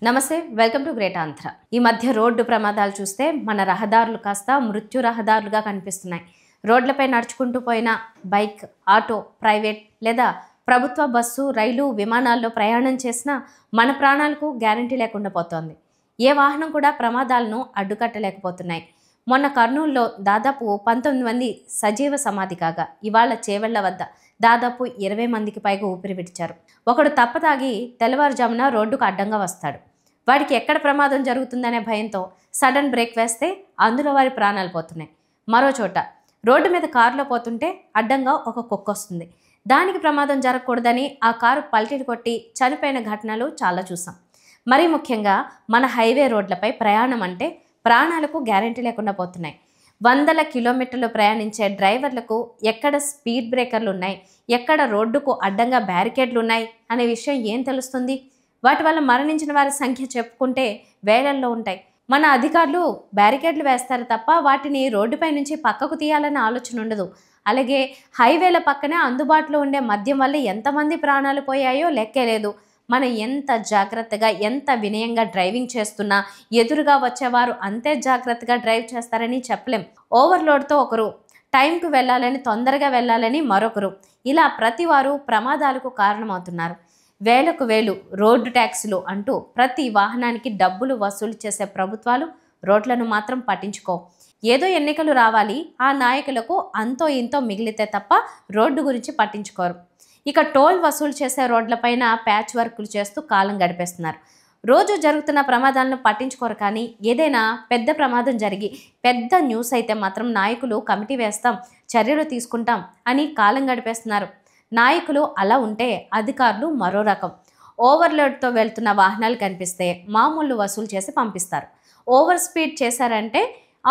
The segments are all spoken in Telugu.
నమస్తే, వెల్కమ్ టు గ్రేట్ ఆంధ్ర. ఈ మధ్య రోడ్డు ప్రమాదాలు చూస్తే మన రహదారులు కాస్త మృత్యు రహదారులుగా కనిపిస్తున్నాయి. రోడ్లపై నడుచుకుంటూ పోయిన బైక్, ఆటో, ప్రైవేట్ లేదా ప్రభుత్వ బస్సు, రైలు, విమానాల్లో ప్రయాణం చేసినా మన ప్రాణాలకు గ్యారంటీ లేకుండా పోతోంది. ఏ వాహనం కూడా ప్రమాదాలను అడ్డుకట్టలేకపోతున్నాయి. మొన్న కర్నూలులో దాదాపు 19 మంది సజీవ సమాధి కాగా ఇవాళ చేవెళ్ల వద్ద దాదాపు 20 మందికి పైగా ఊపిరి విడిచారు. ఒకడు తప్పతాగి తెల్లవారుజామున రోడ్డుకు అడ్డంగా వస్తాడు. వాడికి ఎక్కడ ప్రమాదం జరుగుతుందనే భయంతో సడన్ బ్రేక్ వేస్తే అందులో వారి ప్రాణాలు పోతున్నాయి. మరో చోట రోడ్డు మీద కారులో పోతుంటే అడ్డంగా ఒక కుక్క వస్తుంది. దానికి ప్రమాదం జరగకూడదని ఆ కారు పల్టీలు కొట్టి చనిపోయిన ఘటనలు చాలా చూసాం. మరీ ముఖ్యంగా మన హైవే రోడ్లపై ప్రయాణం అంటే ప్రాణాలకు గ్యారెంటీ లేకుండా పోతున్నాయి. వందల కిలోమీటర్లు ప్రయాణించే డ్రైవర్లకు ఎక్కడ స్పీడ్ బ్రేకర్లు ఉన్నాయి, ఎక్కడ రోడ్డుకు అడ్డంగా బ్యారికేడ్లు ఉన్నాయి అనే విషయం ఏం తెలుస్తుంది? వాటి వల్ల మరణించిన వారి సంఖ్య చెప్పుకుంటే వేలల్లో ఉంటాయి. మన అధికారులు బ్యారికేడ్లు వేస్తారు తప్ప వాటిని రోడ్డుపై నుంచి పక్కకు తీయాలనే ఆలోచన ఉండదు. అలాగే హైవేల పక్కనే అందుబాటులో ఉండే మద్యం వల్ల ఎంతమంది ప్రాణాలు పోయాయో లెక్కే లేదు. మనం ఎంత జాగ్రత్తగా, ఎంత వినయంగా డ్రైవింగ్ చేస్తున్నా ఎదురుగా వచ్చేవారు అంతే జాగ్రత్తగా డ్రైవ్ చేస్తారని చెప్పలేం. ఓవర్లోడ్తో ఒకరు, టైంకు వెళ్ళాలని, తొందరగా వెళ్ళాలని మరొకరు, ఇలా ప్రతి వారు ప్రమాదాలకు కారణమవుతున్నారు. వేలకు వేలు రోడ్డు ట్యాక్సులు అంటూ ప్రతి వాహనానికి డబ్బులు వసూలు చేసే ప్రభుత్వాలు రోడ్లను మాత్రం పట్టించుకోవు. ఏదో ఎన్నికలు రావాలి, ఆ నాయకులకు అంతో ఇంతో మిగిలితే తప్ప రోడ్డు గురించి పట్టించుకోరు. ఇక టోల్ వసూలు చేసే రోడ్లపైన ప్యాచ్ వర్కులు చేస్తూ కాలం గడిపేస్తున్నారు. రోజు జరుగుతున్న ప్రమాదాలను పట్టించుకోరు. కానీ ఏదైనా పెద్ద ప్రమాదం జరిగి పెద్ద న్యూస్ అయితే మాత్రం నాయకులు కమిటీ వేస్తాం, చర్యలు తీసుకుంటాం అని కాలం గడిపేస్తున్నారు. నాయకులు అలా ఉంటే అధికారులు మరో రకం. ఓవర్లోడ్తో వెళ్తున్న వాహనాలు కనిపిస్తే మామూలు వసూలు చేసి పంపిస్తారు. ఓవర్ స్పీడ్ చేశారంటే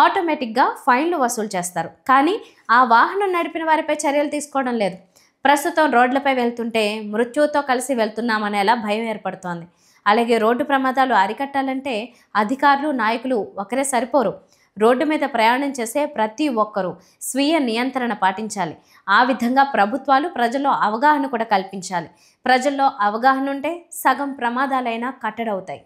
ఆటోమేటిక్గా ఫైన్లు వసూలు చేస్తారు. కానీ ఆ వాహనం నడిపిన వారిపై చర్యలు తీసుకోవడం లేదు. ప్రస్తుతం రోడ్లపై వెళ్తుంటే మృత్యువుతో కలిసి వెళ్తున్నామనేలా భయం ఏర్పడుతోంది. అలాగే రోడ్డు ప్రమాదాలు అరికట్టాలంటే అధికారులు, నాయకులు ఒకరే సరిపోరు. రోడ్డు మీద ప్రయాణం చేసే ప్రతి ఒక్కరూ స్వీయ నియంత్రణ పాటించాలి. ఆ విధంగా ప్రభుత్వాలు ప్రజల్లో అవగాహన కూడా కల్పించాలి. ప్రజల్లో అవగాహన ఉంటే సగం ప్రమాదాలైనా కట్టడవుతాయి.